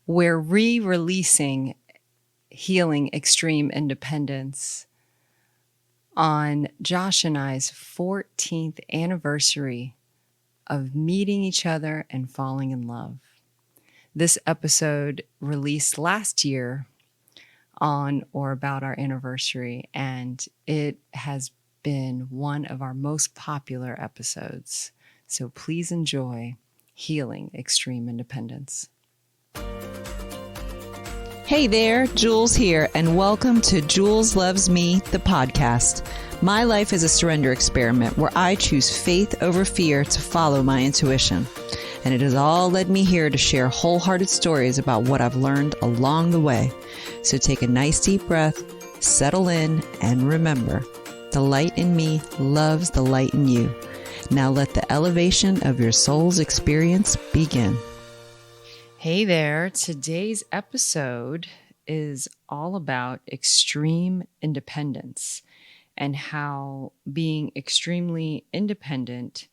We're re-releasing Healing Extreme Independence on Josh and I's 14th anniversary of meeting each other and falling in love. This episode released last year on or about our anniversary, and it has been one of our most popular episodes. So please enjoy Healing Extreme Independence. Hey there, Jules here, and welcome to Jules Loves Me, the podcast. My life is a surrender experiment where I choose faith over fear to follow my intuition. And it has all led me here to share wholehearted stories about what I've learned along the way. So take a nice deep breath, settle in, and remember, the light in me loves the light in you. Now let the elevation of your soul's experience begin. Hey there, today's episode is all about extreme independence and how being extremely independent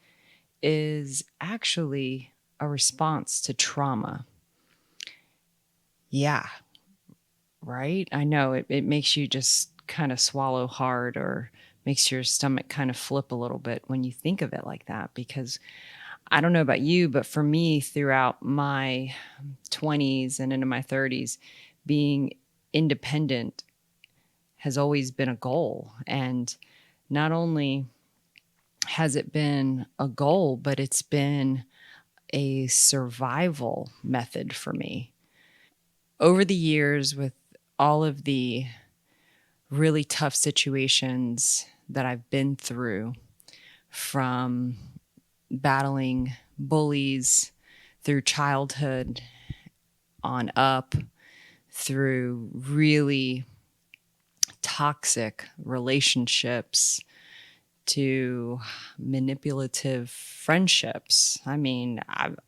is actually a response to trauma. Yeah, right? I know it makes you just kind of swallow hard or makes your stomach kind of flip a little bit when you think of it like that, because I don't know about you, but for me, throughout my 20s and into my 30s, being independent has always been a goal. And not only has it been a goal, but it's been a survival method for me. Over the years, with all of the really tough situations that I've been through, from battling bullies through childhood on up, through really toxic relationships, to manipulative friendships. I mean,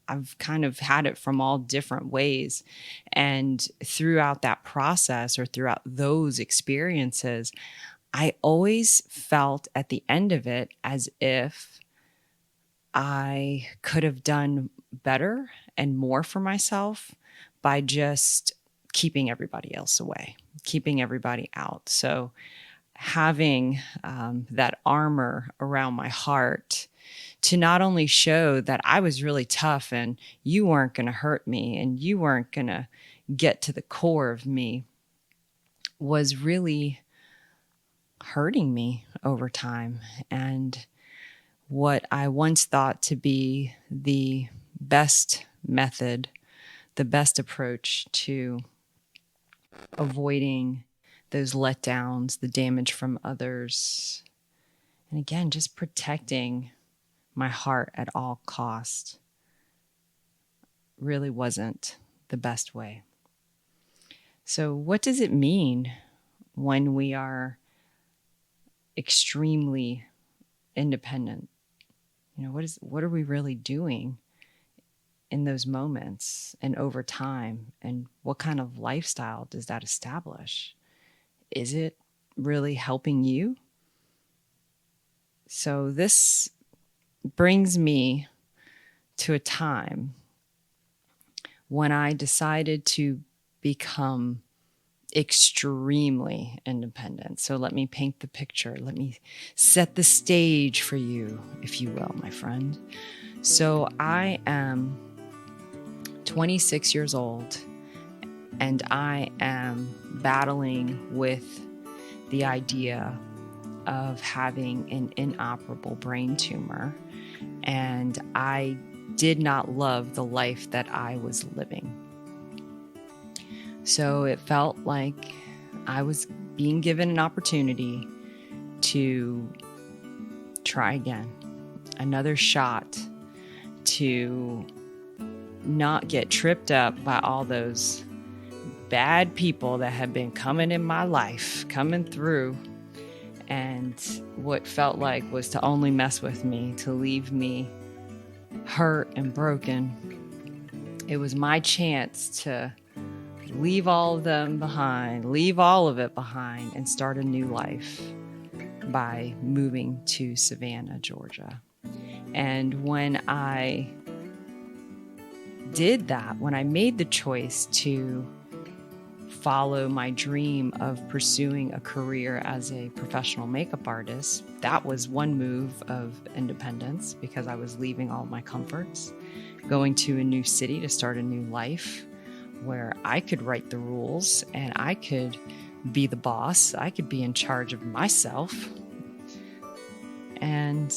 I've kind of had it from all different ways. And throughout that process, or throughout those experiences, I always felt at the end of it as if I could have done better and more for myself by just keeping everybody else away, keeping everybody out. So having that armor around my heart to not only show that I was really tough and you weren't going to hurt me and you weren't going to get to the core of me, was really hurting me over time. And what I once thought to be the best method, the best approach to avoiding those letdowns, the damage from others, and again, just protecting my heart at all cost, really wasn't the best way. So what does it mean when we are extremely independent? You know, what are we really doing in those moments and over time? And what kind of lifestyle does that establish? Is it really helping you? So this brings me to a time when I decided to become extremely independent. So let me paint the picture. Let me set the stage for you, if you will, my friend. So I am 26 years old, and I am battling with the idea of having an inoperable brain tumor, and I did not love the life that I was living. So it felt like I was being given an opportunity to try again, another shot to not get tripped up by all those bad people that had been coming in my life, coming through, and what felt like was to only mess with me, to leave me hurt and broken. It was my chance to leave all of them behind, leave all of it behind, and start a new life by moving to Savannah, Georgia. And when I did that, when I made the choice to follow my dream of pursuing a career as a professional makeup artist, that was one move of independence because I was leaving all my comforts, going to a new city to start a new life where I could write the rules and I could be the boss. I could be in charge of myself. And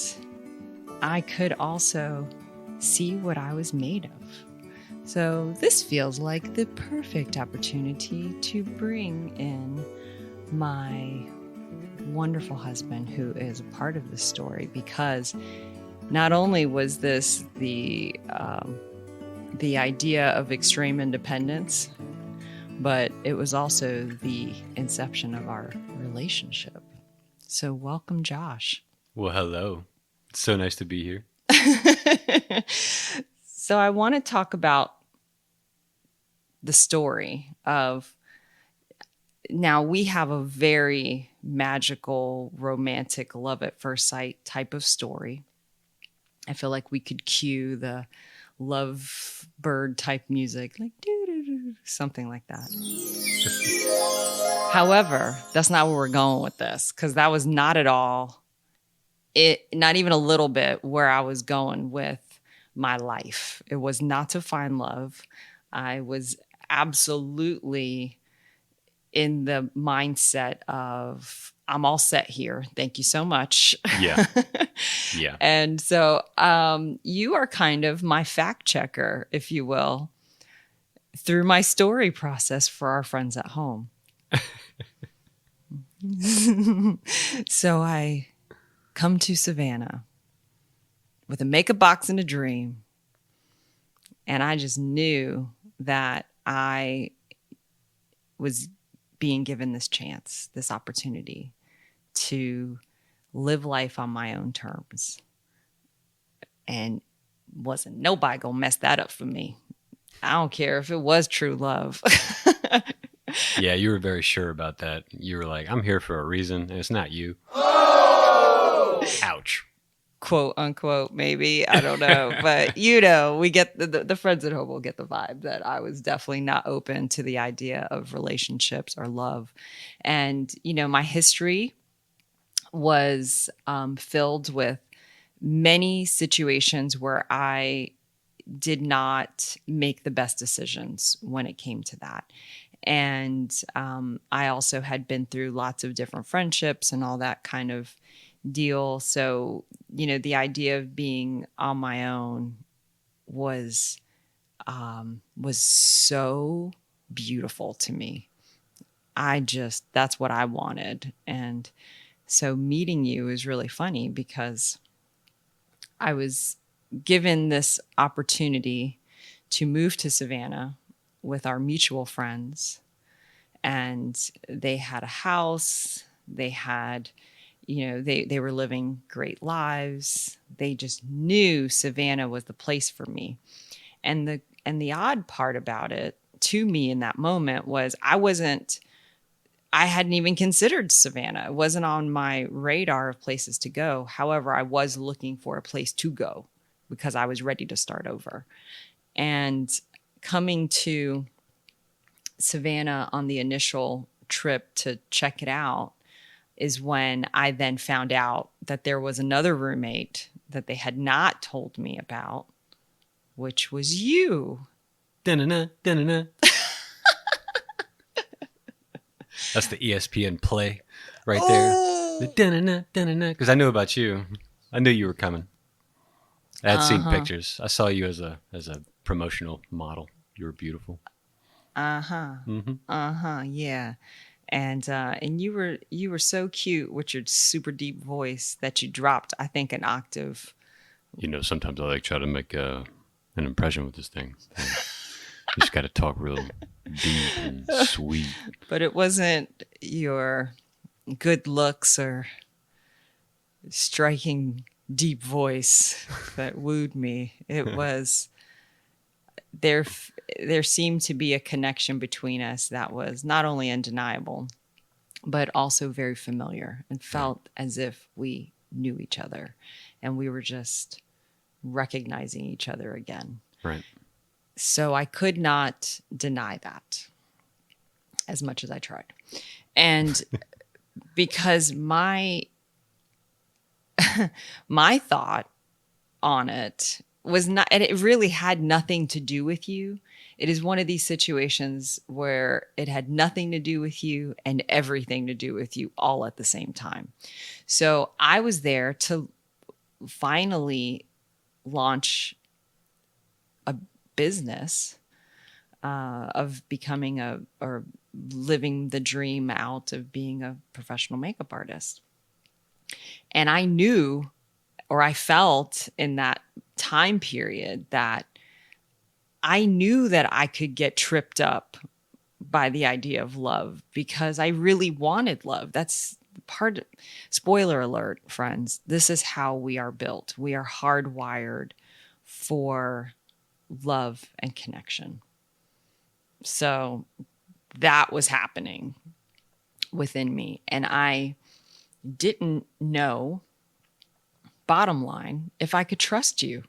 I could also see what I was made of. So this feels like the perfect opportunity to bring in my wonderful husband, who is a part of the story, because not only was this the idea of extreme independence, but it was also the inception of our relationship. So welcome, Josh. Well, hello. It's so nice to be here. So I want to talk about the story of, now we have a very magical, romantic, love at first sight type of story. I feel like we could cue the love bird type music, like something like that. However, that's not where we're going with this, because that was not at all not even a little bit where I was going with my life. It was not to find love. I was absolutely in the mindset of, I'm all set here. Thank you so much. Yeah. Yeah. And so you are kind of my fact checker, if you will, through my story process for our friends at home. So I come to Savannah with a makeup box and a dream. And I just knew that I was being given this chance, this opportunity to live life on my own terms. And wasn't nobody gonna mess that up for me. I don't care if it was true love. Yeah, you were very sure about that. You were like, I'm here for a reason, and it's not you. Ouch. Quote unquote, maybe. I don't know. But, you know, we get the friends at home will get the vibe that I was definitely not open to the idea of relationships or love. And, you know, my history was filled with many situations where I did not make the best decisions when it came to that. And I also had been through lots of different friendships and all that kind of deal. So, you know, the idea of being on my own was so beautiful to me. That's what I wanted. And so meeting you is really funny because I was given this opportunity to move to Savannah with our mutual friends, and they had a house. They had, you know, they were living great lives. They just knew Savannah was the place for me. And the odd part about it to me in that moment was I hadn't even considered Savannah. It wasn't on my radar of places to go. However, I was looking for a place to go because I was ready to start over. And coming to Savannah on the initial trip to check it out is when I then found out that there was another roommate that they had not told me about, which was you. Da-na-na, da-na-na. That's the ESPN play right there. The da-na-na, da-na-na. Because I knew about you. I knew you were coming. I had seen pictures. I saw you as a promotional model. You were beautiful. Yeah. And you were so cute with your super deep voice that you dropped, I think, an octave. You know, sometimes I like try to make an impression with this thing. You just got to talk real deep and sweet. But it wasn't your good looks or striking deep voice that wooed me. It was there seemed to be a connection between us that was not only undeniable, but also very familiar and felt as if we knew each other and we were just recognizing each other again. Right. So I could not deny that as much as I tried. And because my thought on it was not, and it really had nothing to do with you. It is one of these situations where it had nothing to do with you and everything to do with you all at the same time. So I was there to finally launch a business of becoming or living the dream out of being a professional makeup artist. And I knew, or I felt in that time period, that I knew that I could get tripped up by the idea of love because I really wanted love. That's spoiler alert, friends. This is how we are built. We are hardwired for love and connection. So that was happening within me. And I didn't know, bottom line, if I could trust you.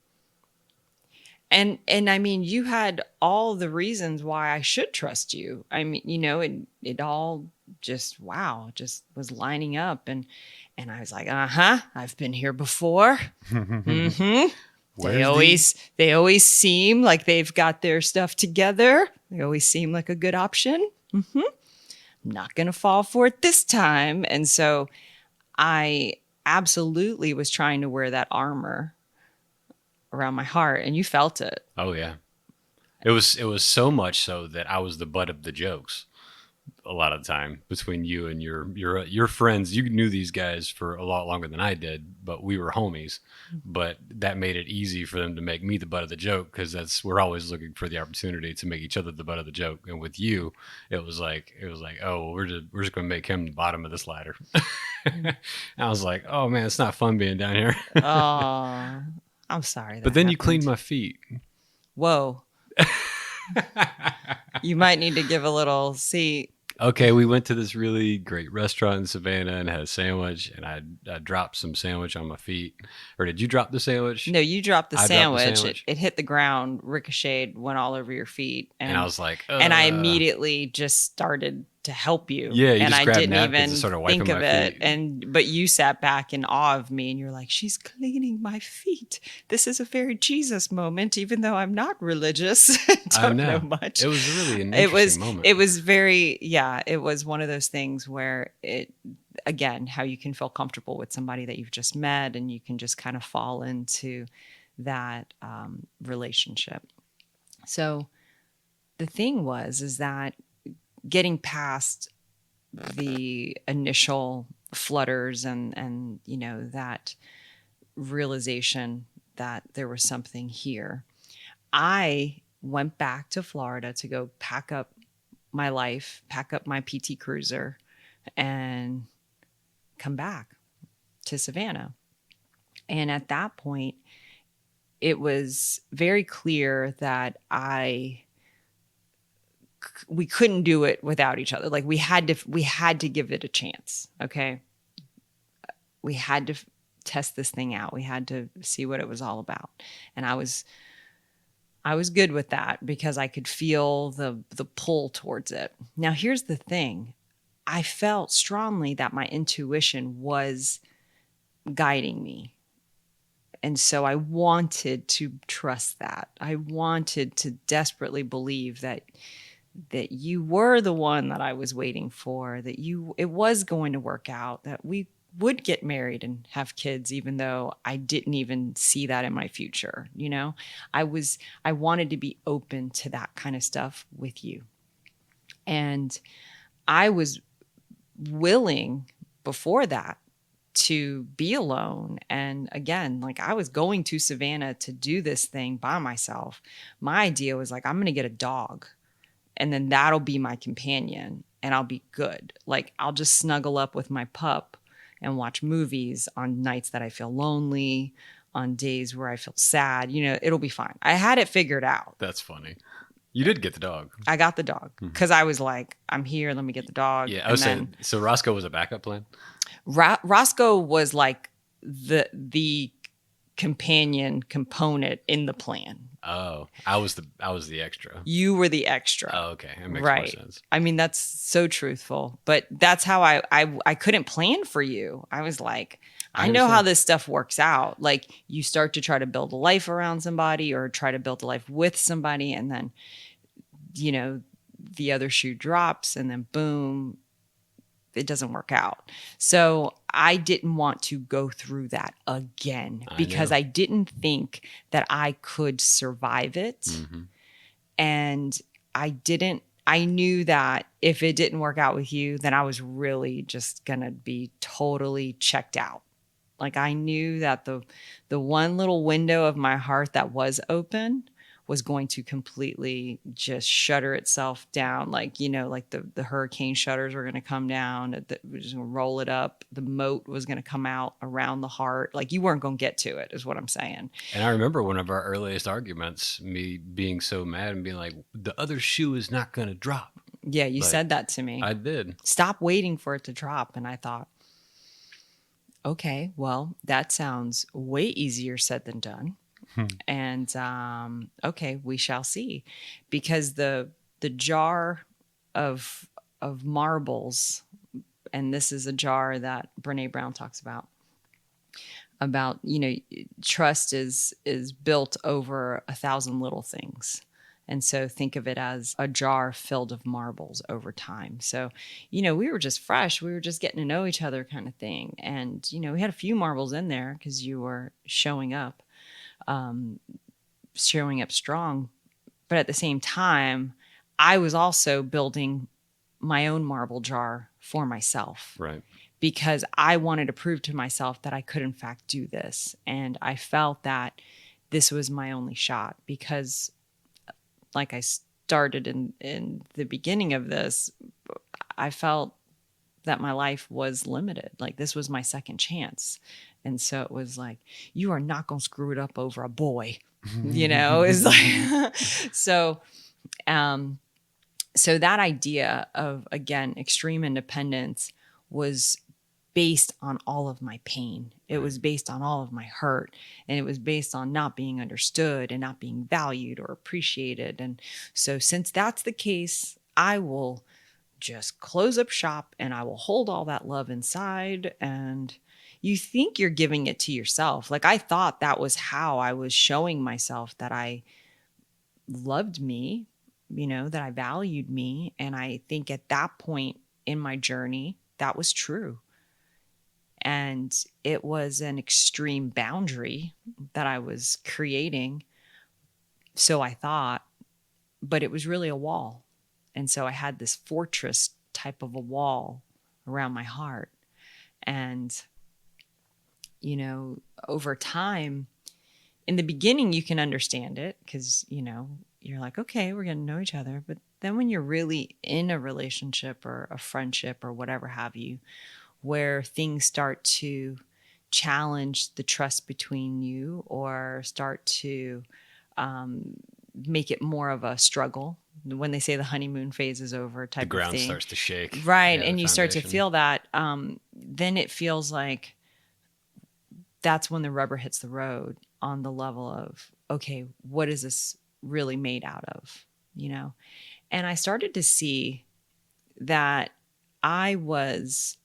And I mean, you had all the reasons why I should trust you. I mean, it all just, wow, just was lining up. And I was like, I've been here before. Mm-hmm. They always seem like they've got their stuff together. They always seem like a good option. Mm-hmm. I'm not going to fall for it this time. And so I absolutely was trying to wear that armor around my heart, and you felt it. Oh yeah. It was so much so that I was the butt of the jokes a lot of the time between you and your friends. You knew these guys for a lot longer than I did, but we were homies. But that made it easy for them to make me the butt of the joke because we're always looking for the opportunity to make each other the butt of the joke. And with you, it was like, oh, we're just going to make him the bottom of this ladder. And I was like, oh man, it's not fun being down here. Oh, I'm sorry. But then you cleaned my feet. Whoa. You might need to give a little seat. Okay, we went to this really great restaurant in Savannah and had a sandwich, and I dropped some sandwich on my feet. Or did you drop the sandwich? No, you dropped the I sandwich. dropped the sandwich. It hit the ground, ricocheted, went all over your feet. And I was like, and I immediately just started to help you. Yeah, you and just I grabbed didn't napkins even and started wiping think of my it. feet. But you sat back in awe of me, and you're like, "She's cleaning my feet. This is a very Jesus moment, even though I'm not religious. Don't know much." It was really an interesting moment. It was very, yeah. It was one of those things where again, how you can feel comfortable with somebody that you've just met, and you can just kind of fall into that relationship. So the thing is that getting past the initial flutters and that realization that there was something here, I went back to Florida to go pack up my life, pack up my PT Cruiser, and come back to Savannah. And at that point, it was very clear that we couldn't do it without each other. Like we had to give it a chance. Okay. We had to test this thing out. We had to see what it was all about. And I was good with that because I could feel the pull towards it. Now, here's the thing. I felt strongly that my intuition was guiding me. And so I wanted to trust that. I wanted to desperately believe that you were the one that I was waiting for, that it was going to work out, that we would get married and have kids, even though I didn't even see that in my future. I wanted to be open to that kind of stuff with you. And I was willing before that to be alone. And again, like I was going to Savannah to do this thing by myself. My idea was like, I'm going to get a dog. And then that'll be my companion and I'll be good. Like I'll just snuggle up with my pup and watch movies on nights that I feel lonely, on days where I feel sad. It'll be fine. I had it figured out. That's funny. You did get the dog. I got the dog because I was like, I'm here. Let me get the dog. Yeah. So Roscoe was a backup plan? Roscoe was like the companion component in the plan. Oh, I was the extra. You were the extra. Oh, okay. That makes more Right. sense. I mean, that's so truthful, but that's how I couldn't plan for you. I was like, I I know how understand. this stuff works out. Like you start to try to build a life around somebody or try to build a life with somebody. And then, you know, the other shoe drops and then boom, it doesn't work out. So I didn't want to go through that again I because know. I didn't think that I could survive it. Hmm. And I knew that if it didn't work out with you, then I was really just going to be totally checked out. Like I knew that the one little window of my heart that was open was going to completely just shutter itself down. Like, you know, like the hurricane shutters were going to come down, we're just going to roll it up. The moat was going to come out around the heart. Like you weren't going to get to it is what I'm saying. And I remember one of our earliest arguments, me being so mad and being like, the other shoe is not going to drop. Yeah, you But said that to me. I did. Stop waiting for it to drop. And I thought, okay, well, that sounds way easier said than done. And okay, we shall see, because the jar of marbles, and this is a jar that Brene Brown talks about, you know, trust is built over 1,000 little things. And so think of it as a jar filled of marbles over time. So, you know, we were just fresh. We were just getting to know each other kind of thing. And, you know, we had a few marbles in there because you were showing up strong. But at the same time, I was also building my own marble jar for myself Right. because I wanted to prove to myself that I could, in fact, do this. And I felt that this was my only shot because, like I started in the beginning of this, I felt that my life was limited. Like this was my second chance. And so it was like, you are not going to screw it up over a boy, you know, it's like, so, so that idea of, again, extreme independence was based on all of my pain. It was based on all of my hurt. And it was based on not being understood and not being valued or appreciated. And so since that's the case, I will just close up shop and I will hold all that love inside. And you think you're giving it to yourself. Like I thought that was how I was showing myself that I loved me, you know, that I valued me. And I think at that point in my journey, that was true. And it was an extreme boundary that I was creating. So I thought, but it was really a wall. And so I had this fortress type of a wall around my heart. And, you know, over time, in the beginning, you can understand it because, you know, you're like, okay, we're going to know each other. But then when you're really in a relationship or a friendship or whatever have you, where things start to challenge the trust between you or start to make it more of a struggle, when they say the honeymoon phase is over The type of ground thing. starts to shake. Right. Yeah, And the you start to foundation. feel that, then it feels like that's when the rubber hits the road on the level of, okay, what is this really made out of? You know? And I started to see that I was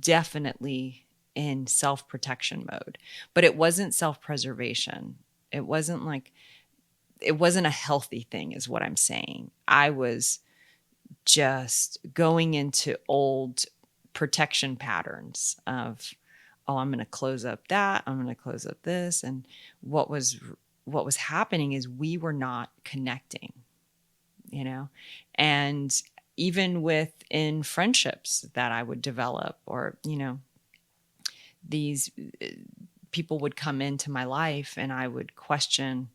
definitely in self-protection mode, but it wasn't self-preservation. It wasn't a healthy thing is what I'm saying. I was just going into old protection patterns of, oh, I'm going to close up that, I'm going to close up this. And what was happening is we were not connecting, you know? And even within friendships that I would develop, or, you know, these people would come into my life and I would question,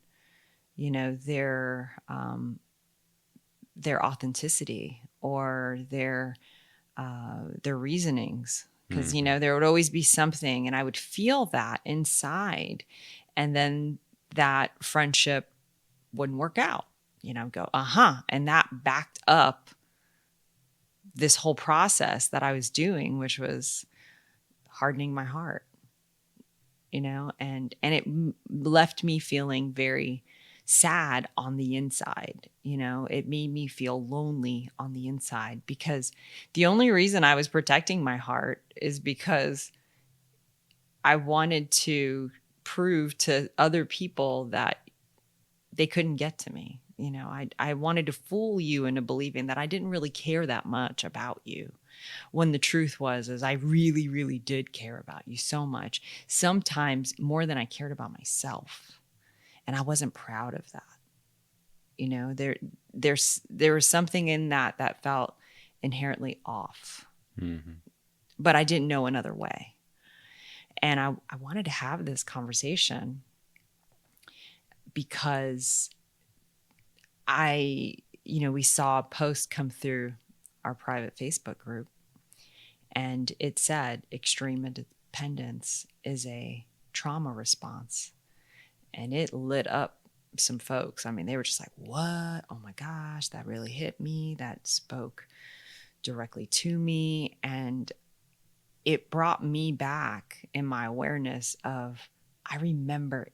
you know, their authenticity or their reasonings. Because, you know, there would always be something and I would feel that inside. And then that friendship wouldn't work out, you know, go, and that backed up this whole process that I was doing, which was hardening my heart, you know, and it left me feeling very sad on the inside. You know, it made me feel lonely on the inside, because the only reason I was protecting my heart is because I wanted to prove to other people that they couldn't get to me. You know, I wanted to fool you into believing that I didn't really care that much about you, when the truth was is I really, really did care about you so much, sometimes more than I cared about myself. And I wasn't proud of that. You know, there was something in that that felt inherently off, Mm-hmm. but I didn't know another way. And I wanted to have this conversation because we saw a post come through our private Facebook group, and it said extreme independence is a trauma response. And it lit up some folks. I mean, they were just like, what? Oh my gosh, that really hit me. That spoke directly to me. And it brought me back in my awareness of, I remember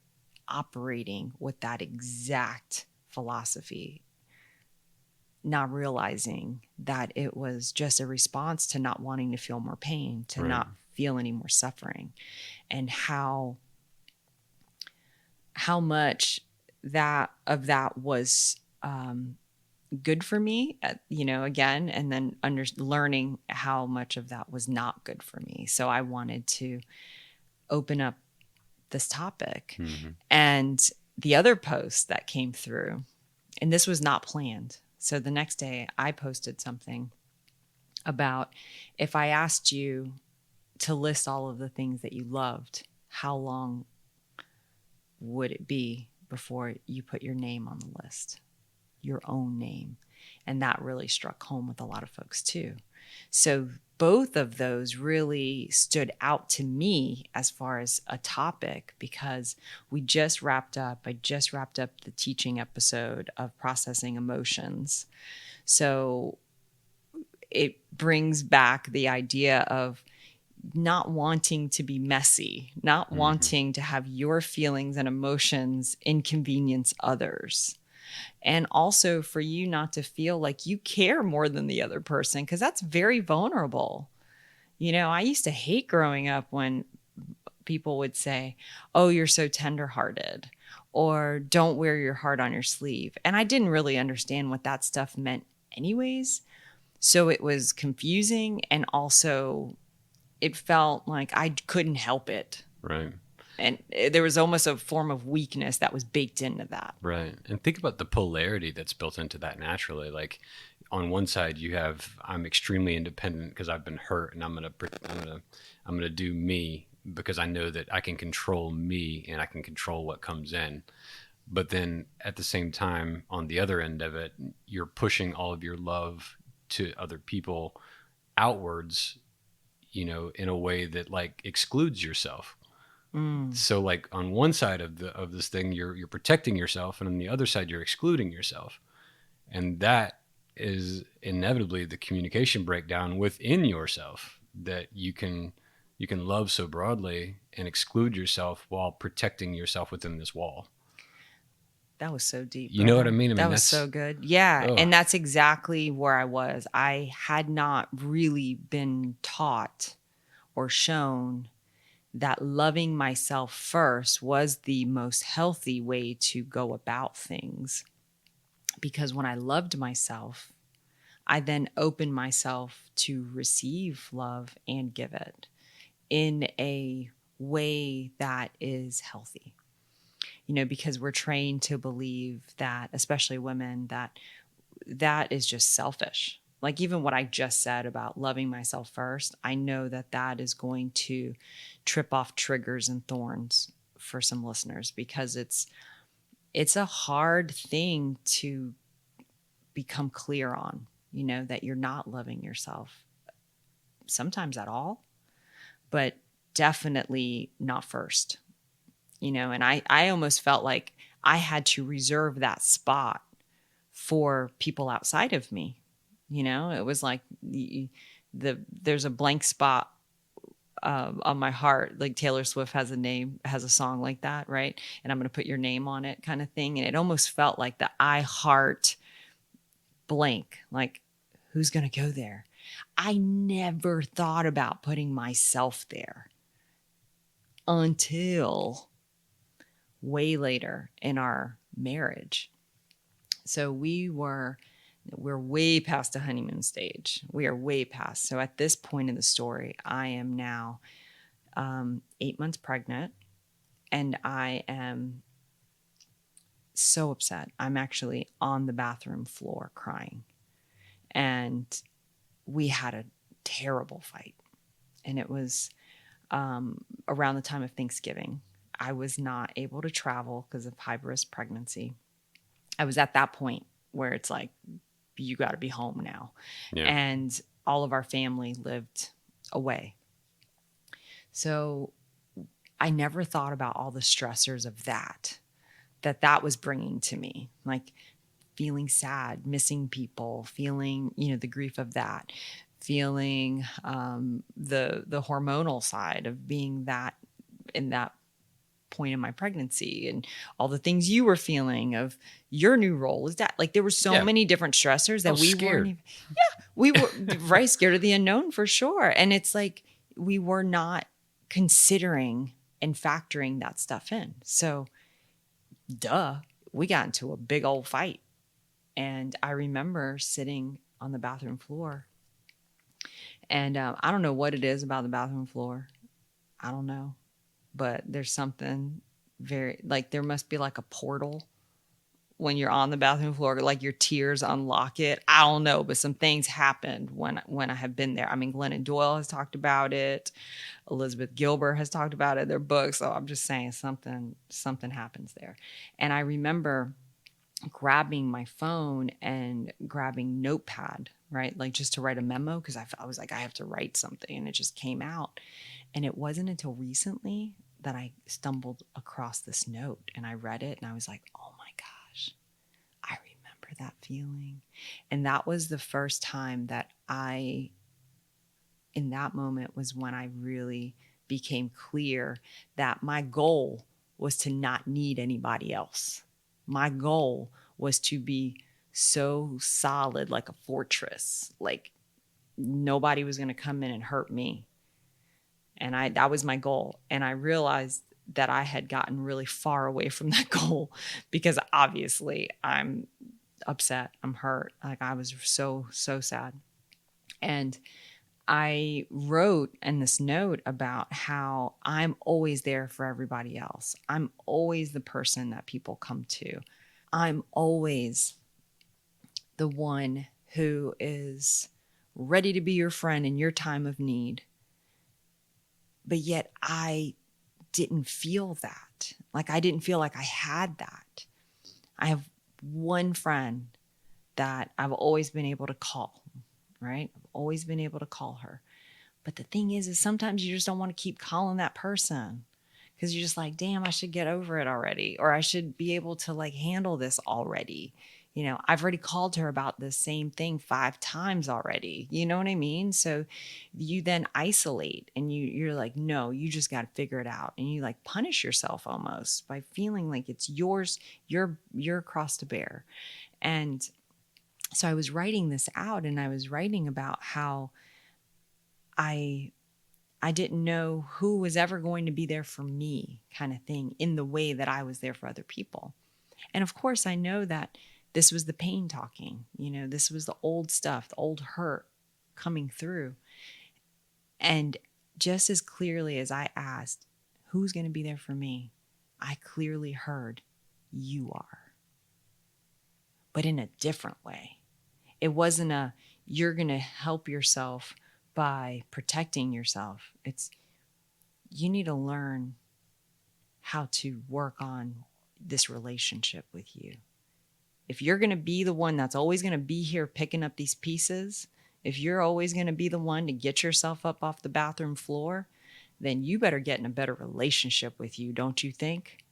operating with that exact philosophy, not realizing that it was just a response to not wanting to feel more pain, to Right. not feel any more suffering, and how much that was good for me, again, and then learning how much of that was not good for me. So I wanted to open up this topic. Mm-hmm. And the other post that came through, and this was not planned. So the next day I posted something about, if I asked you to list all of the things that you loved, how long would it be before you put your name on the list, your own name? And that really struck home with a lot of folks too. So both of those really stood out to me as far as a topic, because I just wrapped up the teaching episode of processing emotions. So it brings back the idea of not wanting to be messy, not wanting to have your feelings and emotions inconvenience others. And also for you not to feel like you care more than the other person, because that's very vulnerable. You know, I used to hate growing up when people would say, oh, you're so tenderhearted, or don't wear your heart on your sleeve. And I didn't really understand what that stuff meant anyways. So it was confusing, and also it felt like I couldn't help it. Right. And there was almost a form of weakness that was baked into that. Right. And think about the polarity that's built into that naturally. Like on one side you have, I'm extremely independent because I've been hurt, and I'm going to do me because I know that I can control me and I can control what comes in. But then at the same time, on the other end of it, you're pushing all of your love to other people outwards, in a way that like excludes yourself. So like on one side of this thing, you're protecting yourself, and on the other side, you're excluding yourself. And that is inevitably the communication breakdown within yourself, that you can love so broadly and exclude yourself while protecting yourself within this wall. That was so deep. You know what I mean? That was so good. Yeah. Oh. And that's exactly where I was. I had not really been taught or shown that loving myself first was the most healthy way to go about things. Because when I loved myself, I then opened myself to receive love and give it in a way that is healthy. Because we're trained to believe that, especially women, that is just selfish. Like even what I just said about loving myself first, I know that is going to trip off triggers and thorns for some listeners, because it's a hard thing to become clear on, that you're not loving yourself sometimes at all, but definitely not first. And I almost felt like I had to reserve that spot for people outside of me. It was like there's a blank spot on my heart. Like Taylor Swift has a song like that, right? And I'm going to put your name on it kind of thing. And it almost felt like the I heart blank, like who's going to go there? I never thought about putting myself there until way later in our marriage. So we're way past the honeymoon stage. We are way past. So at this point in the story, I am now 8 months pregnant, and I am so upset. I'm actually on the bathroom floor crying. And we had a terrible fight. And it was around the time of Thanksgiving. I was not able to travel because of high risk pregnancy. I was at that point where it's like, you got to be home now. Yeah. And all of our family lived away. So I never thought about all the stressors of that was bringing to me, like feeling sad, missing people, feeling, the grief of that, feeling the hormonal side of being that in that point in my pregnancy, and all the things you were feeling of your new role. Is that like there were so many different stressors that we scared. weren't even, we were right, scared of the unknown for sure. And it's like we were not considering and factoring that stuff in. So we got into a big old fight. And I remember sitting on the bathroom floor, and I don't know what it is about the bathroom floor. I don't know. But there's something very, like there must be like a portal when you're on the bathroom floor, like your tears unlock it. I don't know, but some things happened when I have been there. I mean, Glennon Doyle has talked about it. Elizabeth Gilbert has talked about it in their book. So I'm just saying something happens there. And I remember grabbing my phone and grabbing notepad, right? Like just to write a memo, because I was like, I have to write something. And it just came out. And it wasn't until recently that I stumbled across this note and I read it and I was like, oh my gosh, I remember that feeling. And that was the first time that in that moment was when I really became clear that my goal was to not need anybody else. My goal was to be so solid, like a fortress, like nobody was going to come in and hurt me. And that was my goal. And I realized that I had gotten really far away from that goal because obviously I'm upset. I'm hurt. Like I was so, so sad. And I wrote in this note about how I'm always there for everybody else. I'm always the person that people come to. I'm always the one who is ready to be your friend in your time of need. But yet I didn't feel that. Like I didn't feel like I had that. I have one friend that I've always been able to call, right? I've always been able to call her. But the thing is sometimes you just don't want to keep calling that person because you're just like, damn, I should get over it already. Or I should be able to like handle this already. I've already called her about the same thing 5 times already. You know what I mean? So you then isolate and you're like, no, you just got to figure it out. And you like punish yourself almost by feeling like it's yours, your cross to bear. And so I was writing this out and I was writing about how I didn't know who was ever going to be there for me kind of thing in the way that I was there for other people. And of course, I know that this was the pain talking, this was the old stuff, the old hurt coming through. And just as clearly as I asked, who's going to be there for me? I clearly heard, you are. But in a different way. It wasn't you're going to help yourself by protecting yourself. It's, you need to learn how to work on this relationship with you. If you're going to be the one that's always going to be here picking up these pieces, if you're always going to be the one to get yourself up off the bathroom floor, then you better get in a better relationship with you, don't you think?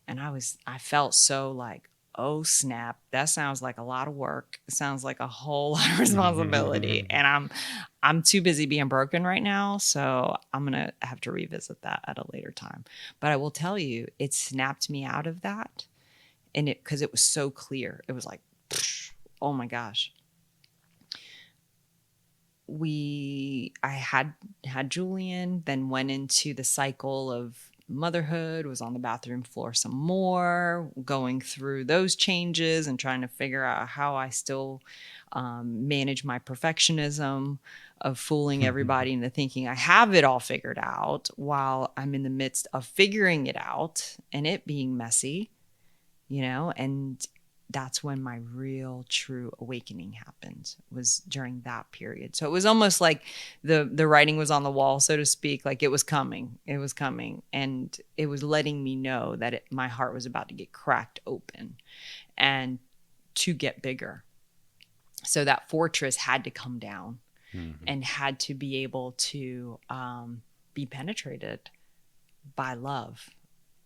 And I felt so like, oh snap, that sounds like a lot of work. It sounds like a whole lot of responsibility. And I'm too busy being broken right now. So I'm going to have to revisit that at a later time. But I will tell you, it snapped me out of that. And because it was so clear, it was like, oh my gosh. I had Julian, then went into the cycle of motherhood, was on the bathroom floor some more, going through those changes and trying to figure out how I still manage my perfectionism of fooling everybody into thinking I have it all figured out while I'm in the midst of figuring it out and it being messy, and that's when my real true awakening happened, was during that period. So it was almost like the writing was on the wall, so to speak, like it was coming, and it was letting me know that my heart was about to get cracked open and to get bigger. So that fortress had to come down and had to be able to be penetrated by love.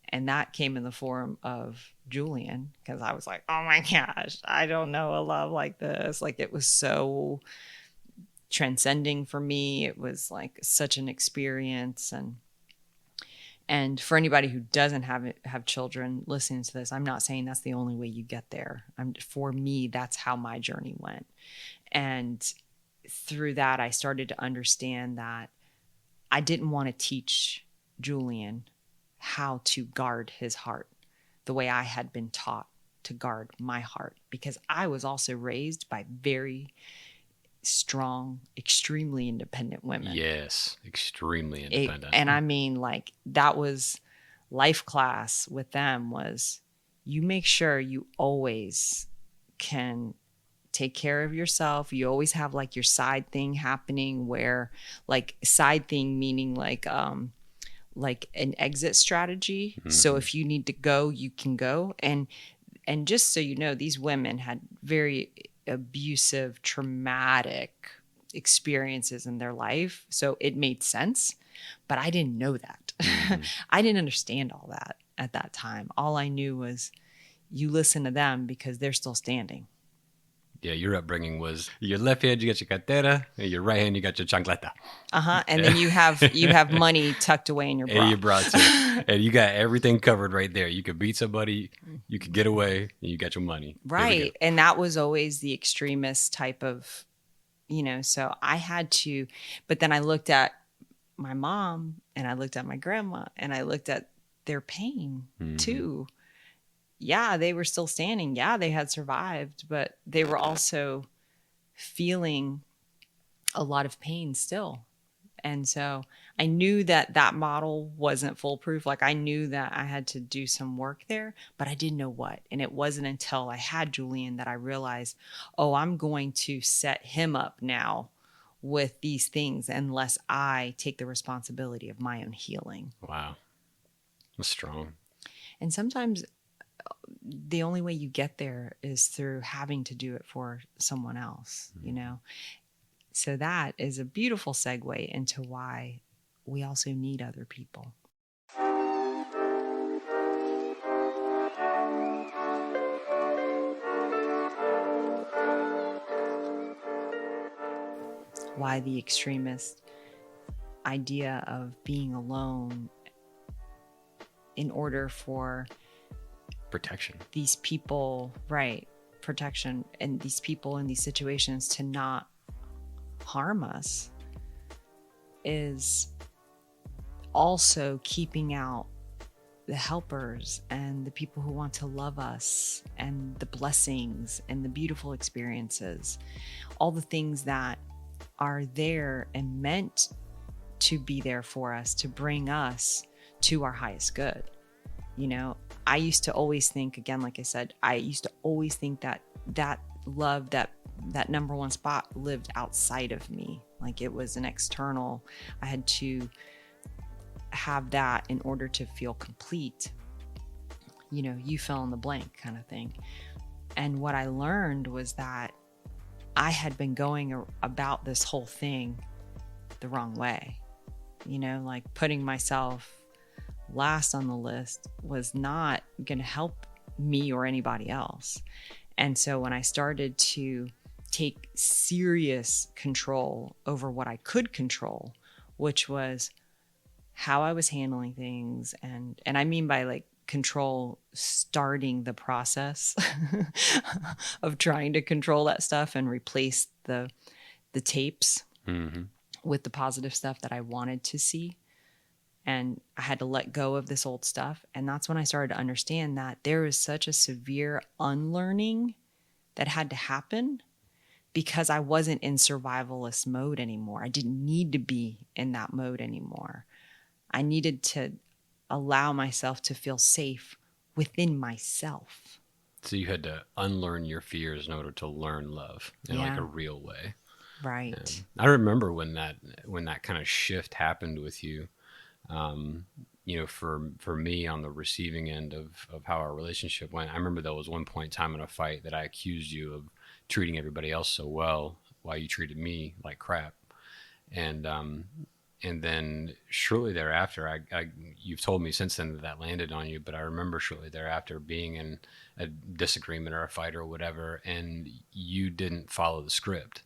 And that came in the form of Julian, because I was like, oh my gosh, I don't know a love like this. Like, it was so transcending for me. It was like such an experience. And for anybody who doesn't have children listening to this, I'm not saying that's the only way you get there. For me, that's how my journey went. And through that, I started to understand that I didn't want to teach Julian how to guard his heart the way I had been taught to guard my heart, because I was also raised by very strong, extremely independent women. Yes, extremely independent. And I mean, like, that was life class with them, was you make sure you always can take care of yourself. You always have like your side thing happening, where like side thing meaning like an exit strategy. So if you need to go, you can go. And just so you know, these women had very abusive, traumatic experiences in their life. So it made sense, but I didn't know that. I didn't understand all that at that time. All I knew was you listen to them because they're still standing. Yeah, your upbringing was your left hand, you got your cartera, and your right hand, you got your chancleta. And then you have money tucked away in your bra. And your bra too. And you got everything covered right there. You could beat somebody, you could get away, and you got your money. Right. And that was always the extremist type of, so I had to, but then I looked at my mom and I looked at my grandma and I looked at their pain too. Yeah, they were still standing. Yeah, they had survived, but they were also feeling a lot of pain still. And so I knew that model wasn't foolproof. Like, I knew that I had to do some work there, but I didn't know what. And it wasn't until I had Julian that I realized, oh, I'm going to set him up now with these things unless I take the responsibility of my own healing. Wow. That's strong. And sometimes the only way you get there is through having to do it for someone else, So that is a beautiful segue into why we also need other people. Why the extremist idea of being alone in order for protection. These people, right, protection, and these people in these situations to not harm us, is also keeping out the helpers and the people who want to love us and the blessings and the beautiful experiences, all the things that are there and meant to be there for us, to bring us to our highest good. I used to always think, again, like I said, I used to always think that love, that number one spot lived outside of me. Like, it was an external. I had to have that in order to feel complete. You fill in the blank kind of thing. And what I learned was that I had been going about this whole thing the wrong way. Like, putting myself last on the list was not going to help me or anybody else. And so when I started to take serious control over what I could control, which was how I was handling things. And I mean by like control, starting the process of trying to control that stuff and replace the tapes with the positive stuff that I wanted to see. And I had to let go of this old stuff. And that's when I started to understand that there was such a severe unlearning that had to happen because I wasn't in survivalist mode anymore. I didn't need to be in that mode anymore. I needed to allow myself to feel safe within myself. So you had to unlearn your fears in order to learn love in like a real way. Right. I remember when that kind of shift happened with you. For me on the receiving end of how our relationship went, I remember there was one point in time in a fight that I accused you of treating everybody else so well while you treated me like crap. And then shortly thereafter, you've told me since then that landed on you, but I remember shortly thereafter being in a disagreement or a fight or whatever, and you didn't follow the script.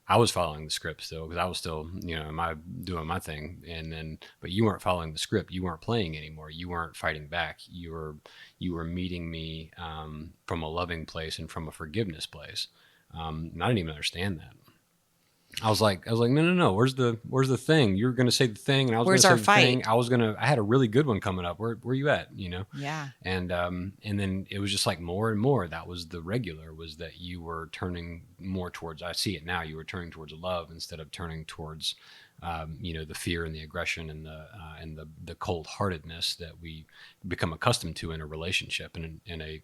I was following the script still because I was still, doing my thing. But you weren't following the script. You weren't playing anymore. You weren't fighting back. You were meeting me from a loving place and from a forgiveness place. And I didn't even understand that. I was like, no. Where's the thing? You were going to say the thing, and I was going to say the thing. I had a really good one coming up. Where you at? Yeah. And then it was just like more and more. That was the regular, was that you were turning more towards. I see it now. You were turning towards love instead of turning towards, the fear and the aggression and the cold heartedness that we become accustomed to in a relationship and in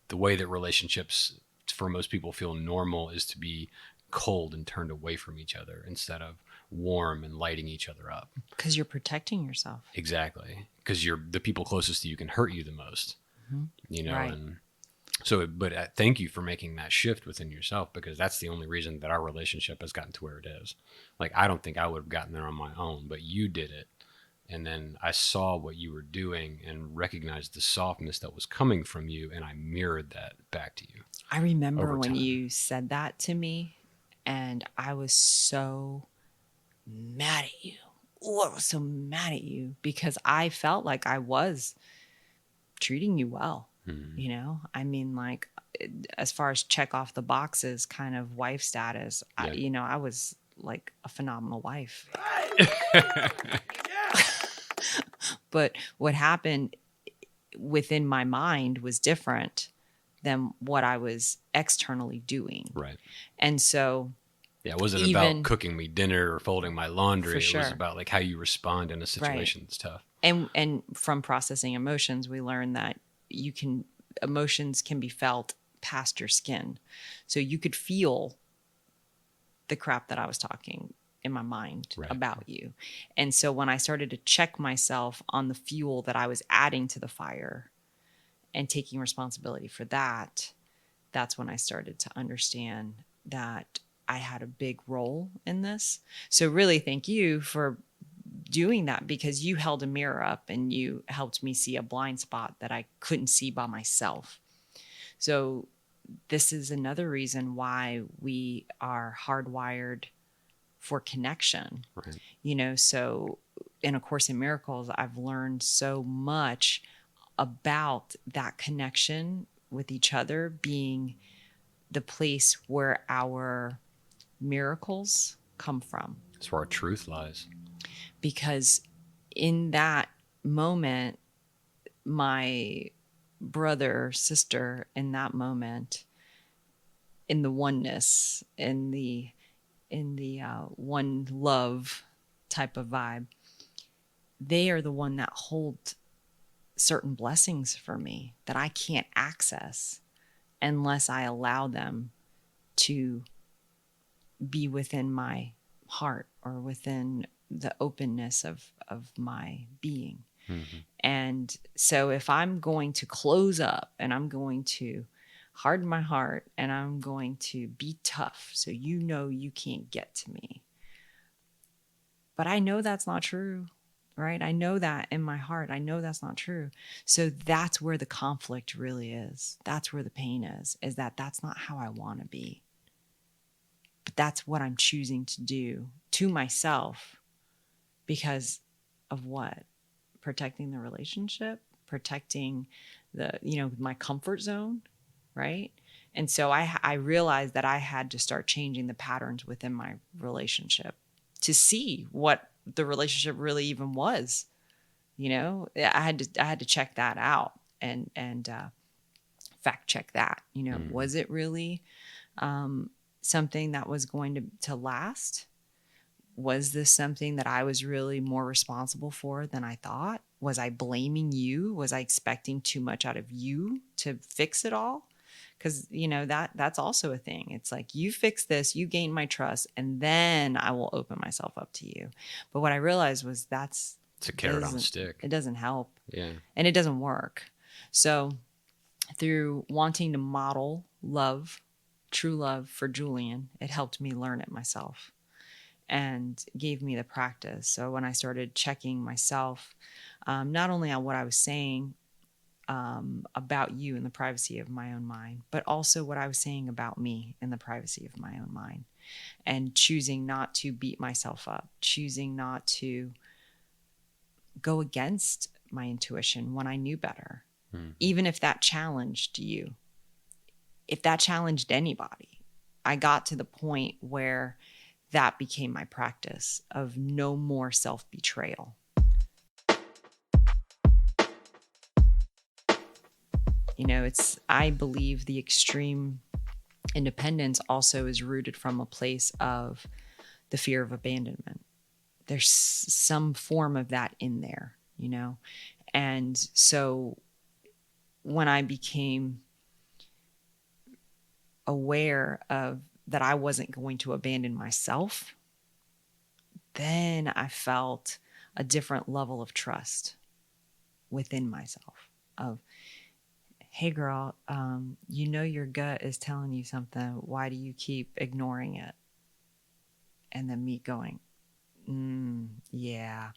the way that relationships for most people feel normal is to be cold and turned away from each other instead of warm and lighting each other up. Because you're protecting yourself. Exactly. Because the people closest to you can hurt you the most, Right. And so, but thank you for making that shift within yourself, because that's the only reason that our relationship has gotten to where it is. Like, I don't think I would have gotten there on my own, but you did it. And then I saw what you were doing and recognized the softness that was coming from you. And I mirrored that back to you. I remember when you said that to me, and I was so mad at you. Oh, I was so mad at you because I felt like I was treating you well. I mean, like, as far as check off the boxes kind of wife status, I was like a phenomenal wife. But what happened within my mind was different than what I was externally doing. Right. And so it wasn't about cooking me dinner or folding my laundry. Sure. It was about like how you respond in a situation that's tough. And from processing emotions, we learned that emotions can be felt past your skin. So you could feel the crap that I was talking in my mind about you. And so when I started to check myself on the fuel that I was adding to the fire and taking responsibility for that, that's when I started to understand that I had a big role in this. So really thank you for doing that, because you held a mirror up and you helped me see a blind spot that I couldn't see by myself. So this is another reason why we are hardwired for connection. Right. So in A Course in Miracles, I've learned so much about that connection with each other being the place where our miracles come from. That's where our truth lies. Because in that moment, my brother, sister, in that moment, in the oneness, in the one love type of vibe, they are the one that hold certain blessings for me that I can't access unless I allow them to be within my heart or within the openness of my being. Mm-hmm. And so if I'm going to close up and I'm going to harden my heart and I'm going to be tough, so you can't get to me. But I know that's not true. right? I know that in my heart. I know that's not true. So that's where the conflict really is. That's where the pain is that that's not how I want to be. But that's what I'm choosing to do to myself because of what? Protecting the relationship, protecting my comfort zone, right? And so I realized that I had to start changing the patterns within my relationship to see what the relationship really even was. I had to check that out and fact check that. Was it really something that was going to last? Was this something that I was really more responsible for than I thought? Was I blaming you? Was I expecting too much out of you to fix it all? Because that's also a thing. It's like, you fix this, you gain my trust, and then I will open myself up to you. But what I realized was It's a carrot on a stick. it doesn't help. Yeah. And it doesn't work. So through wanting to model love, true love for Julian, it helped me learn it myself and gave me the practice. So when I started checking myself, not only on what I was saying about you in the privacy of my own mind, but also what I was saying about me in the privacy of my own mind, and choosing not to beat myself up, choosing not to go against my intuition when I knew better, even if that challenged you, if that challenged anybody. I got to the point where that became my practice of no more self-betrayal. I believe the extreme independence also is rooted from a place of the fear of abandonment. There's some form of that in there, And so when I became aware of that I wasn't going to abandon myself, then I felt a different level of trust within myself of, hey girl, your gut is telling you something. Why do you keep ignoring it? And then me going, yeah,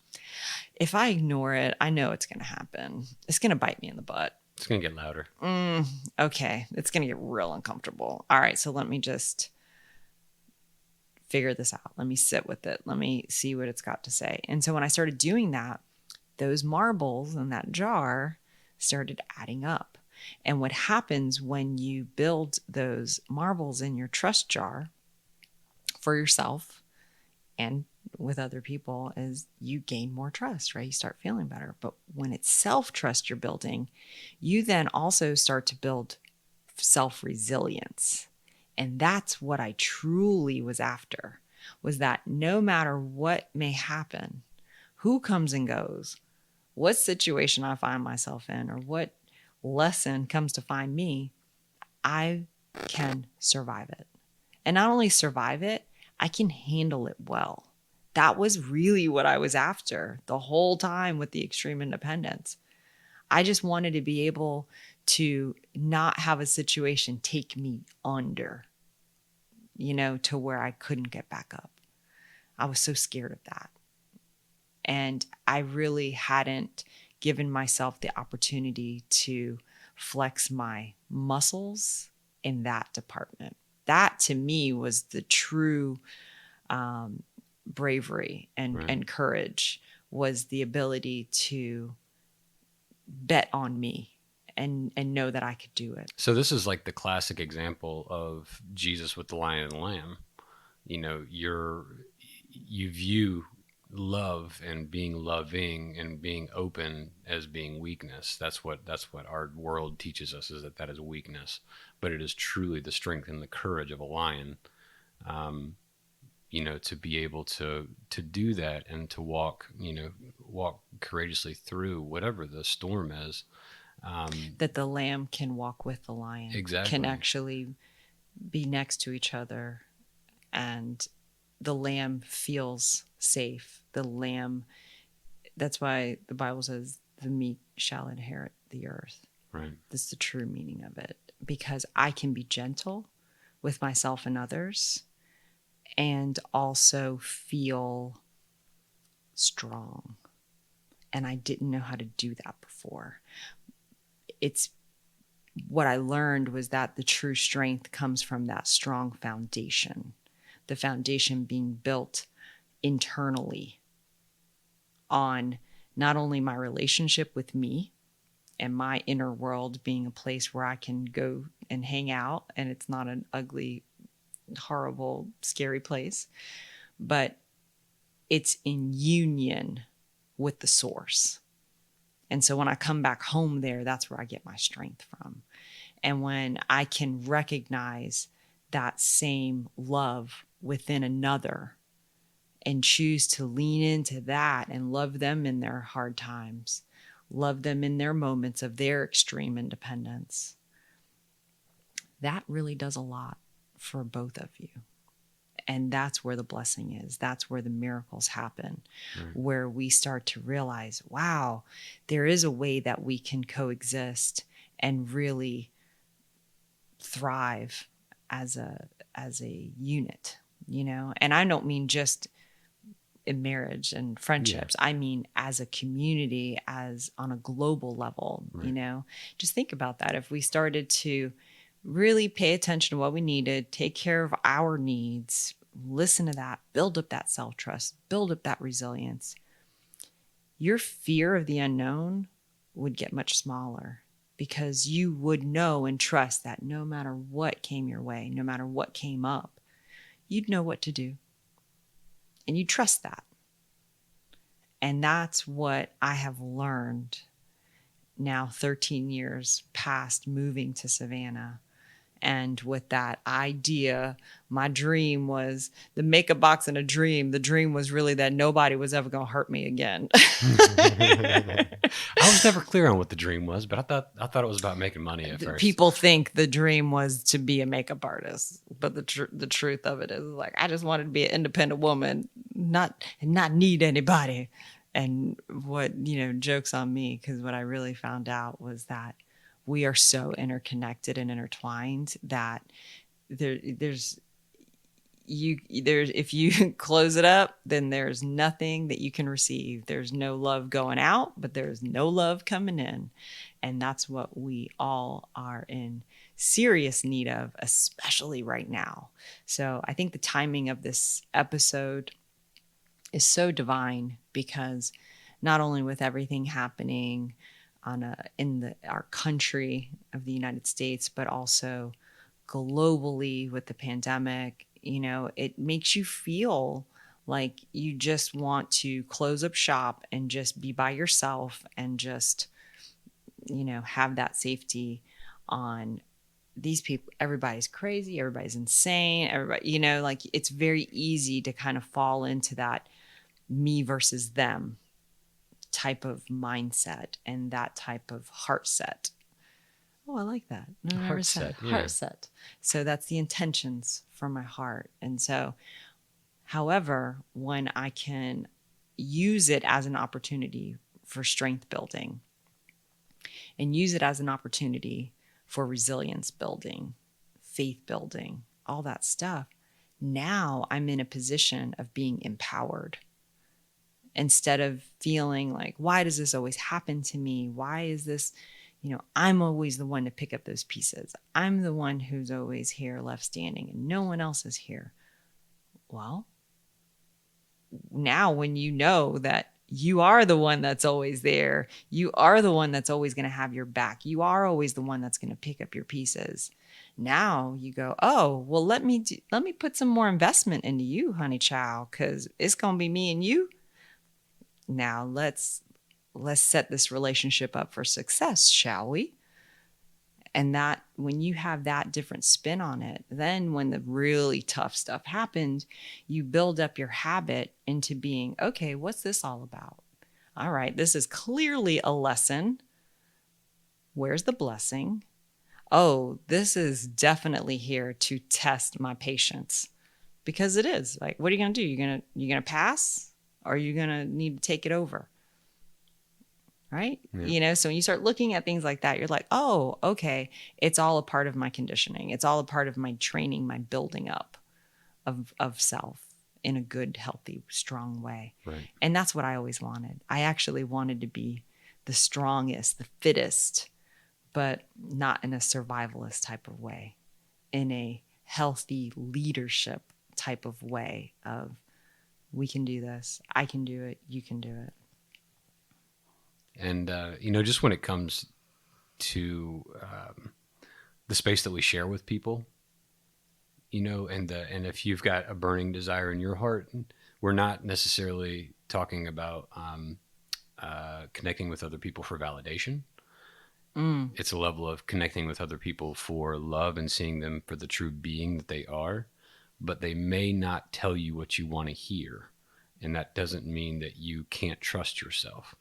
if I ignore it, I know it's going to happen. It's going to bite me in the butt. It's going to get louder. Okay. It's going to get real uncomfortable. All right. So let me just figure this out. Let me sit with it. Let me see what it's got to say. And so when I started doing that, those marbles in that jar started adding up. And what happens when you build those marbles in your trust jar for yourself and with other people is you gain more trust, right? You start feeling better. But when it's self-trust you're building, you then also start to build self-resilience. And that's what I truly was after, was that no matter what may happen, who comes and goes, what situation I find myself in, or what lesson comes to find me, I can survive it. And not only survive it, I can handle it well. That was really what I was after the whole time with the extreme independence. I just wanted to be able to not have a situation take me under, to where I couldn't get back up. I was so scared of that. And I really hadn't given myself the opportunity to flex my muscles in that department. That to me was the true bravery and courage, was the ability to bet on me and know that I could do it. So this is like the classic example of Jesus with the lion and the lamb. You view love and being loving and being open as being weakness. That's what our world teaches us, is that is weakness, but it is truly the strength and the courage of a lion. To be able to do that and to walk courageously through whatever the storm is. That the lamb can walk with the lion. Exactly. Can actually be next to each other, and the lamb feels safe. The lamb, that's why the Bible says the meek shall inherit the earth. Right. That's the true meaning of it, because I can be gentle with myself and others and also feel strong. And I didn't know how to do that before. It's what I learned was that the true strength comes from that strong foundation, the foundation being built internally on not only my relationship with me and my inner world being a place where I can go and hang out and it's not an ugly, horrible, scary place, but it's in union with the source. And so when I come back home there, that's where I get my strength from. And when I can recognize that same love within another and choose to lean into that and love them in their hard times, love them in their moments of their extreme independence, that really does a lot for both of you. And that's where the blessing is. That's where the miracles happen, where we start to realize, wow, there is a way that we can coexist and really thrive as a unit, you know? And I don't mean just in marriage and friendships. I mean, as a community, as on a global level, you know, just think about that. If we started to really pay attention to what we needed, take care of our needs, listen to that, build up that self-trust, build up that resilience, your fear of the unknown would get much smaller because you would know and trust that no matter what came your way, no matter what came up, you'd know what to do. And you trust that. And that's what I have learned now 13 years past moving to Savannah. And with that idea, my dream was the makeup box in a dream. The dream was really that nobody was ever going to hurt me again. I was never clear on what the dream was, but I thought it was about making money at first. People think the dream was to be a makeup artist, but the truth of it is like I just wanted to be an independent woman, not need anybody. And what, joke's on me, because what I really found out was that we are so interconnected and intertwined that there's if you close it up, then there's nothing that you can receive. There's no love going out, but there's no love coming in. And that's what we all are in serious need of, especially right now. So I think the timing of this episode is so divine because not only with everything happening in our country of the United States, but also globally with the pandemic, it makes you feel like you just want to close up shop and just be by yourself and just, have that safety on these people. Everybody's crazy. Everybody's insane. Everybody, like it's very easy to kind of fall into that me versus them type of mindset and that type of heart set. Oh, I like that. No, I never said heart set. So that's the intentions from my heart. And so, however, when I can use it as an opportunity for strength building and use it as an opportunity for resilience building, faith building, all that stuff, now I'm in a position of being empowered. Instead of feeling like, why does this always happen to me? Why is this, I'm always the one to pick up those pieces. I'm the one who's always here left standing and no one else is here. Well, now when you know that you are the one that's always there, you are the one that's always going to have your back. You are always the one that's going to pick up your pieces. Now you go, oh, well, let me put some more investment into you, honey child, because it's going to be me and you. Now let's set this relationship up for success, shall we? And that when you have that different spin on it, then when the really tough stuff happens, you build up your habit into being, okay, what's this all about? All right, this is clearly a lesson. Where's the blessing? Oh, this is definitely here to test my patience, because it is. Like, what are you going to do? You're going to pass? Or are you going to need to take it over? Right? Yeah. So when you start looking at things like that, you're like, oh, okay, it's all a part of my conditioning. It's all a part of my training, my building up of self. in a good, healthy, strong way. Right. And that's what I always wanted. I actually wanted to be the strongest, the fittest, but not in a survivalist type of way, in a healthy leadership type of way of, we can do this, I can do it, you can do it. And, just when it comes to the space that we share with people, and if you've got a burning desire in your heart, we're not necessarily talking about connecting with other people for validation. It's a level of connecting with other people for love and seeing them for the true being that they are, but they may not tell you what you want to hear. And that doesn't mean that you can't trust yourself.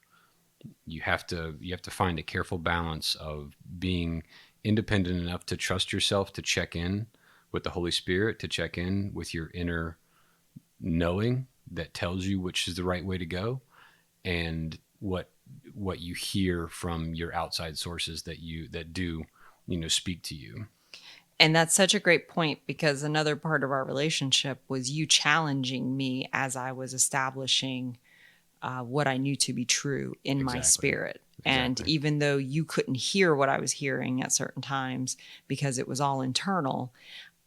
You have to find a careful balance of being independent enough to trust yourself, to check in with the Holy Spirit, to check in with your inner knowing that tells you which is the right way to go, and what you hear from your outside sources that do speak to you. And that's such a great point, because another part of our relationship was you challenging me as I was establishing what I knew to be true in my spirit. And even though you couldn't hear what I was hearing at certain times because it was all internal,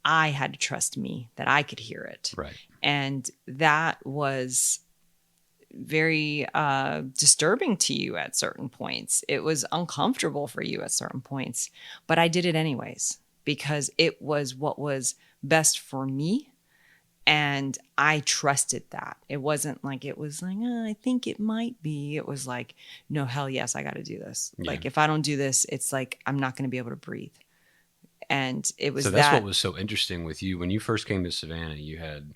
I had to trust me that I could hear it. Right. And that was very disturbing to you at certain points. It was uncomfortable for you at certain points, but I did it anyways because it was what was best for me. And I trusted that. It wasn't like, it was like, oh, I think it might be. It was like, no, hell yes, I got to do this. Yeah. Like, if I don't do this, it's like, I'm not going to be able to breathe. And it was that's what was so interesting with you. When you first came to Savannah, you had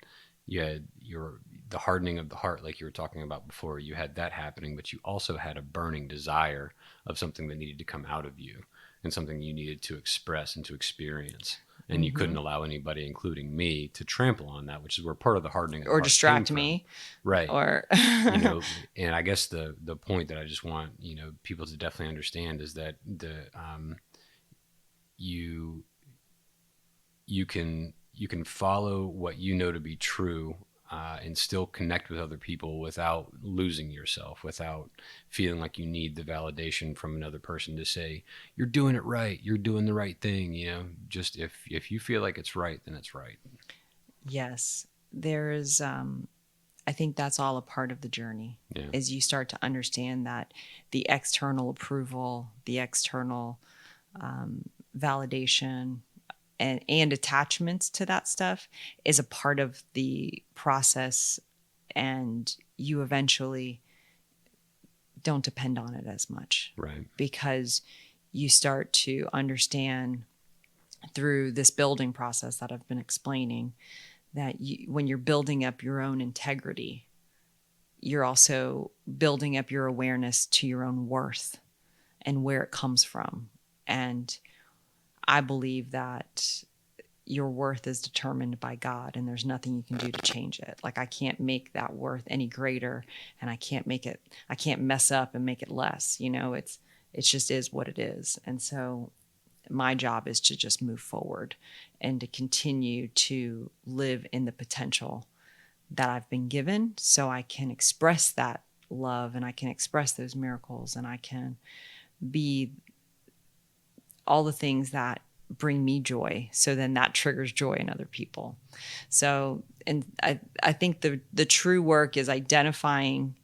the hardening of the heart, like you were talking about before. You had that happening, but you also had a burning desire of something that needed to come out of you and something you needed to express and to experience. And you couldn't allow anybody, including me, to trample on that, which is where part of the hardening of the or heart distract me, right? Or and I guess the point that I just want people to definitely understand is that you can follow what you know to be true and still connect with other people without losing yourself, without feeling like you need the validation from another person to say, you're doing it right, you're doing the right thing. Just if you feel like it's right, then it's right. Yes. There's, I think that's all a part of the journey, is you start to understand that the external approval, the external validation, and attachments to that stuff is a part of the process, and you eventually don't depend on it as much. Right. Because you start to understand through this building process that I've been explaining that when you're building up your own integrity, you're also building up your awareness to your own worth and where it comes from. And I believe that your worth is determined by God, and there's nothing you can do to change it. Like, I can't make that worth any greater, and I can't mess up and make it less. It just is what it is. And so my job is to just move forward and to continue to live in the potential that I've been given, so I can express that love, and I can express those miracles, and I can be all the things that bring me joy. So then that triggers joy in other people. So, and I think the true work is identifying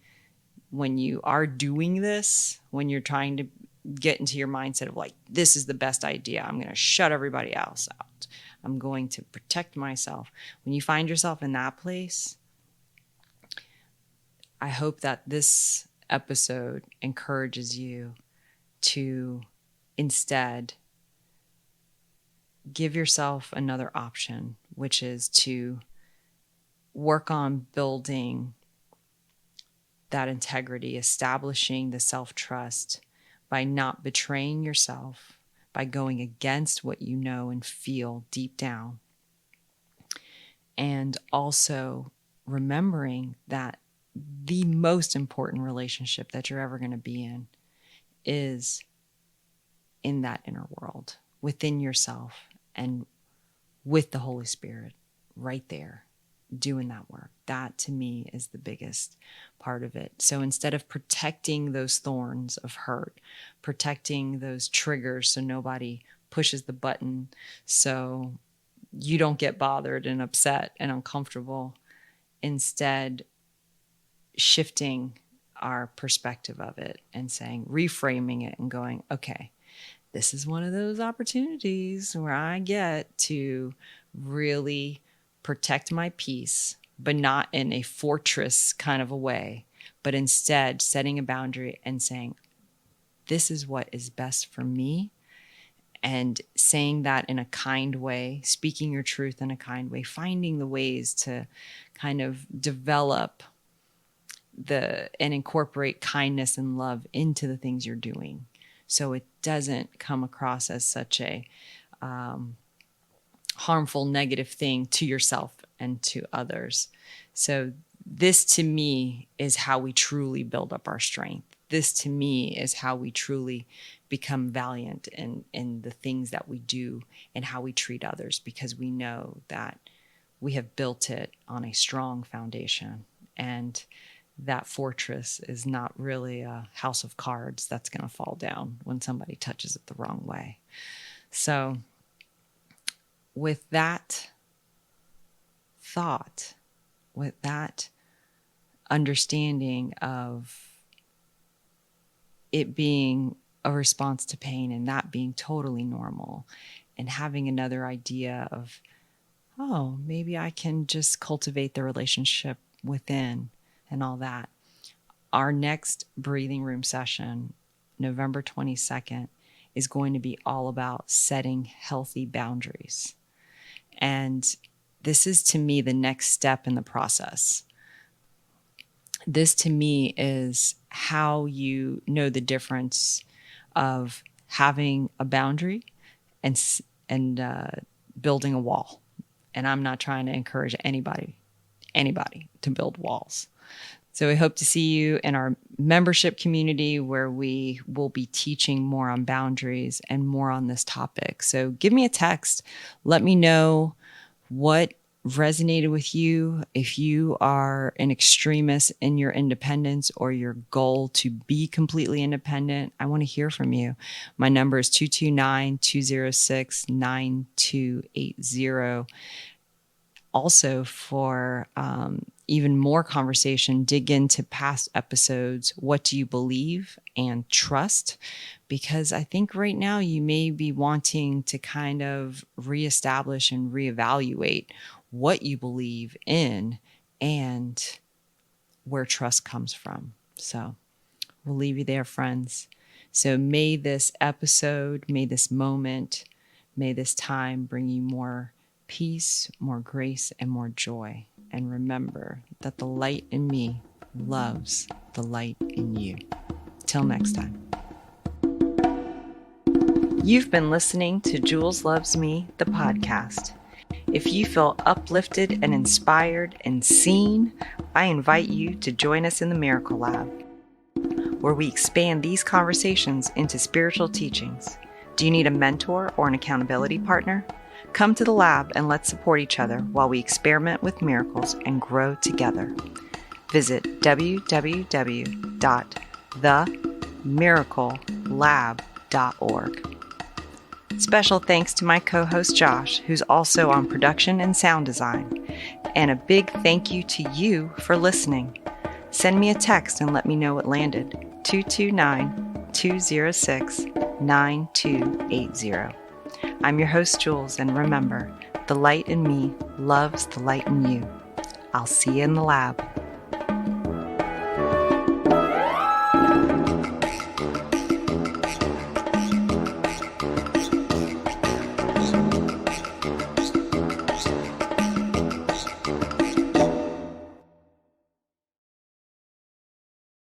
when you are doing this, when you're trying to get into your mindset of like, this is the best idea, I'm going to shut everybody else out, I'm going to protect myself. When you find yourself in that place, I hope that this episode encourages you to instead give yourself another option, which is to work on building that integrity, establishing the self-trust by not betraying yourself, by going against what you know and feel deep down. And also remembering that the most important relationship that you're ever going to be in is in that inner world, within yourself and with the Holy Spirit right there. doing that work. That to me is the biggest part of it. So instead of protecting those thorns of hurt, protecting those triggers so nobody pushes the button, so you don't get bothered and upset and uncomfortable, instead shifting our perspective of it and saying, reframing it and going, okay, this is one of those opportunities where I get to really protect my peace, but not in a fortress kind of a way, but instead setting a boundary and saying, this is what is best for me. And saying that in a kind way, speaking your truth in a kind way, finding the ways to kind of develop and incorporate kindness and love into the things you're doing. So it doesn't come across as such a harmful, negative thing to yourself and to others. So this to me is how we truly build up our strength. This to me is how we truly become valiant in the things that we do and how we treat others, because we know that we have built it on a strong foundation. And that fortress is not really a house of cards that's going to fall down when somebody touches it the wrong way. So with that thought, with that understanding of it being a response to pain and that being totally normal, and having another idea of, oh, maybe I can just cultivate the relationship within and all that. Our next breathing room session, November 22nd, is going to be all about setting healthy boundaries. And this is, to me, the next step in the process. This, to me, is how you know the difference of having a boundary and building a wall. And I'm not trying to encourage anybody to build walls. So we hope to see you in our membership community, where we will be teaching more on boundaries and more on this topic. So give me a text. Let me know what resonated with you. If you are an extremist in your independence or your goal to be completely independent, I want to hear from you. My number is 229-206-9280. Also, for even more conversation, dig into past episodes. What do you believe and trust? Because I think right now you may be wanting to kind of reestablish and reevaluate what you believe in and where trust comes from. So we'll leave you there, friends. So may this episode, may this moment, may this time bring you more peace, more grace, and more joy. And remember that the light in me loves the light in you. Till next time. You've been listening to Jules Loves Me, the podcast. If you feel uplifted and inspired and seen, I invite you to join us in the Miracle Lab, where we expand these conversations into spiritual teachings. Do you need a mentor or an accountability partner? Come to the lab and let's support each other while we experiment with miracles and grow together. Visit www.themiraclelab.org. Special thanks to my co-host Josh, who's also on production and sound design. And a big thank you to you for listening. Send me a text and let me know it landed. 229-206-9280. I'm your host, Jules, and remember, the light in me loves the light in you. I'll see you in the lab.